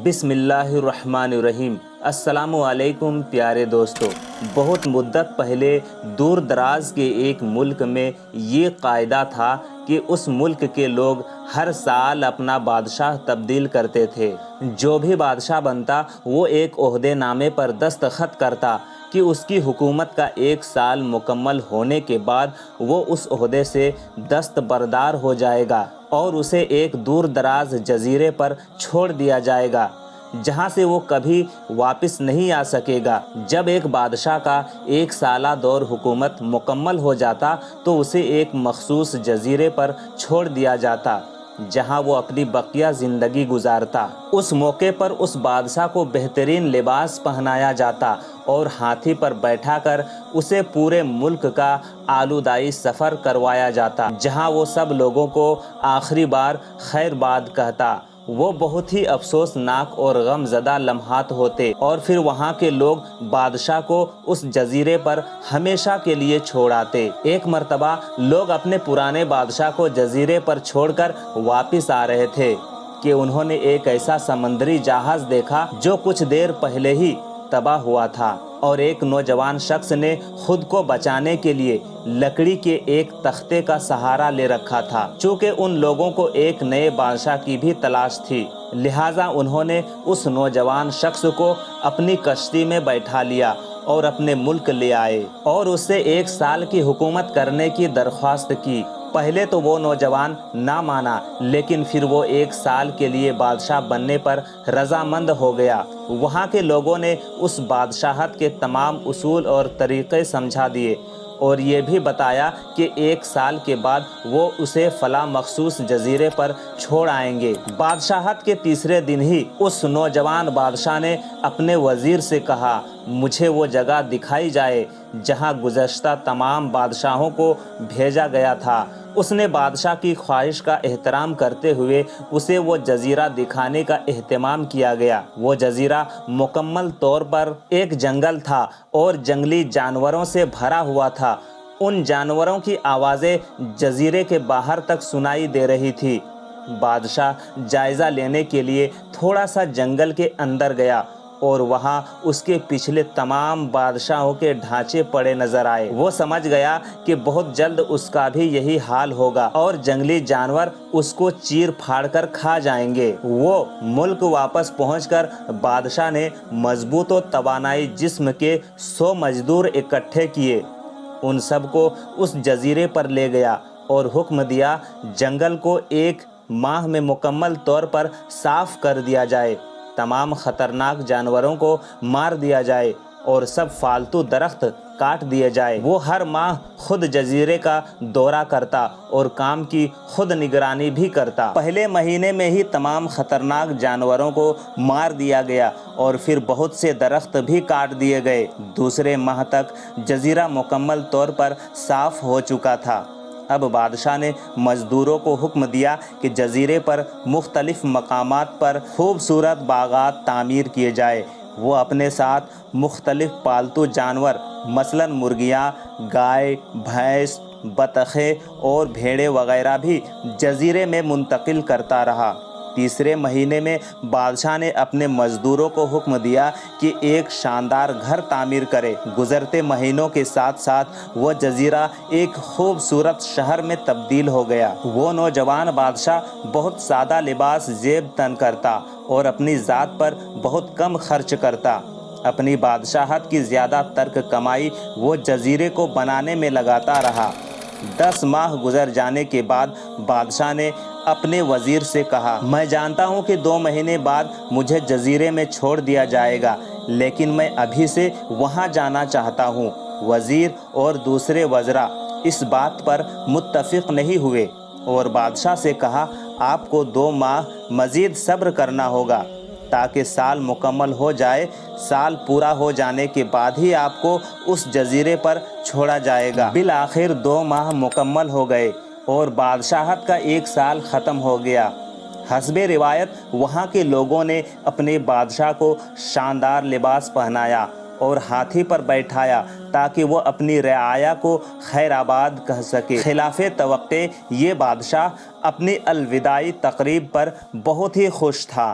بسم اللہ الرحمن الرحیم۔ السلام علیکم پیارے دوستو۔ بہت مدت پہلے دور دراز کے ایک ملک میں یہ قاعدہ تھا کہ اس ملک کے لوگ ہر سال اپنا بادشاہ تبدیل کرتے تھے۔ جو بھی بادشاہ بنتا وہ ایک عہدے نامے پر دستخط کرتا کہ اس کی حکومت کا 1 سال مکمل ہونے کے بعد وہ اس عہدے سے دستبردار ہو جائے گا اور اسے ایک دور دراز جزیرے پر چھوڑ دیا جائے گا جہاں سے وہ کبھی واپس نہیں آ سکے گا۔ جب ایک بادشاہ کا 1 سالہ دور حکومت مکمل ہو جاتا تو اسے ایک مخصوص جزیرے پر چھوڑ دیا جاتا جہاں وہ اپنی بقیہ زندگی گزارتا۔ اس موقع پر اس بادشاہ کو بہترین لباس پہنایا جاتا اور ہاتھی پر بیٹھا کر اسے پورے ملک کا آلودائی سفر کروایا جاتا جہاں وہ سب لوگوں کو آخری بار خیر باد کہتا۔ وہ بہت ہی افسوسناک اور غم زدہ لمحات ہوتے اور پھر وہاں کے لوگ بادشاہ کو اس جزیرے پر ہمیشہ کے لیے چھوڑ آتے۔ ایک مرتبہ لوگ اپنے پرانے بادشاہ کو جزیرے پر چھوڑ کر واپس آ رہے تھے کہ انہوں نے ایک ایسا سمندری جہاز دیکھا جو کچھ دیر پہلے ہی تباہ ہوا تھا، اور ایک نوجوان شخص نے خود کو بچانے کے لیے لکڑی کے ایک تختے کا سہارا لے رکھا تھا۔ چونکہ ان لوگوں کو ایک نئے بادشاہ کی بھی تلاش تھی، لہٰذا انہوں نے اس نوجوان شخص کو اپنی کشتی میں بیٹھا لیا اور اپنے ملک لے آئے اور اس سے 1 سال کی حکومت کرنے کی درخواست کی۔ پہلے تو وہ نوجوان نہ مانا، لیکن پھر وہ 1 سال کے لیے بادشاہ بننے پر رضامند ہو گیا۔ وہاں کے لوگوں نے اس بادشاہت کے تمام اصول اور طریقے سمجھا دیے اور یہ بھی بتایا کہ 1 سال کے بعد وہ اسے فلاں مخصوص جزیرے پر چھوڑ آئیں گے۔ بادشاہت کے تیسرے دن ہی اس نوجوان بادشاہ نے اپنے وزیر سے کہا، مجھے وہ جگہ دکھائی جائے جہاں گزشتہ تمام بادشاہوں کو بھیجا گیا تھا۔ اس نے بادشاہ کی خواہش کا احترام کرتے ہوئے اسے وہ جزیرہ دکھانے کا اہتمام کیا گیا۔ وہ جزیرہ مکمل طور پر ایک جنگل تھا اور جنگلی جانوروں سے بھرا ہوا تھا۔ ان جانوروں کی آوازیں جزیرے کے باہر تک سنائی دے رہی تھی۔ بادشاہ جائزہ لینے کے لیے تھوڑا سا جنگل کے اندر گیا اور وہاں اس کے پچھلے تمام بادشاہوں کے ڈھانچے پڑے نظر آئے۔ وہ سمجھ گیا کہ بہت جلد اس کا بھی یہی حال ہوگا اور جنگلی جانور اس کو چیر پھاڑ کر کھا جائیں گے۔ وہ ملک واپس پہنچ کر بادشاہ نے مضبوط و توانائی جسم کے 100 مزدور اکٹھے کیے، ان سب کو اس جزیرے پر لے گیا اور حکم دیا جنگل کو 1 ماہ میں مکمل طور پر صاف کر دیا جائے، تمام خطرناک جانوروں کو مار دیا جائے اور سب فالتو درخت کاٹ دیے جائے۔ وہ ہر ماہ خود جزیرے کا دورہ کرتا اور کام کی خود نگرانی بھی کرتا۔ پہلے مہینے میں ہی تمام خطرناک جانوروں کو مار دیا گیا اور پھر بہت سے درخت بھی کاٹ دیے گئے۔ دوسرے ماہ تک جزیرہ مکمل طور پر صاف ہو چکا تھا۔ اب بادشاہ نے مزدوروں کو حکم دیا کہ جزیرے پر مختلف مقامات پر خوبصورت باغات تعمیر کیے جائے۔ وہ اپنے ساتھ مختلف پالتو جانور مثلاً مرغیاں، گائے، بھینس، بطخیں اور بھیڑیں وغیرہ بھی جزیرے میں منتقل کرتا رہا۔ تیسرے مہینے میں بادشاہ نے اپنے مزدوروں کو حکم دیا کہ ایک شاندار گھر تعمیر کرے۔ گزرتے مہینوں کے ساتھ ساتھ وہ جزیرہ ایک خوبصورت شہر میں تبدیل ہو گیا۔ وہ نوجوان بادشاہ بہت سادہ لباس زیب تن کرتا اور اپنی ذات پر بہت کم خرچ کرتا۔ اپنی بادشاہت کی زیادہ تر کمائی وہ جزیرے کو بنانے میں لگاتا رہا۔ 10 ماہ گزر جانے کے بعد بادشاہ نے اپنے وزیر سے کہا، میں جانتا ہوں کہ 2 مہینے بعد مجھے جزیرے میں چھوڑ دیا جائے گا، لیکن میں ابھی سے وہاں جانا چاہتا ہوں۔ وزیر اور دوسرے وزراء اس بات پر متفق نہیں ہوئے اور بادشاہ سے کہا، آپ کو 2 ماہ مزید صبر کرنا ہوگا تاکہ سال مکمل ہو جائے۔ سال پورا ہو جانے کے بعد ہی آپ کو اس جزیرے پر چھوڑا جائے گا۔ بالآخر 2 ماہ مکمل ہو گئے اور بادشاہت کا 1 سال ختم ہو گیا۔ حسب روایت وہاں کے لوگوں نے اپنے بادشاہ کو شاندار لباس پہنایا اور ہاتھی پر بیٹھایا تاکہ وہ اپنی رعایا کو خیر آباد کہہ سکے۔ خلاف توقع یہ بادشاہ اپنی الوداعی تقریب پر بہت ہی خوش تھا۔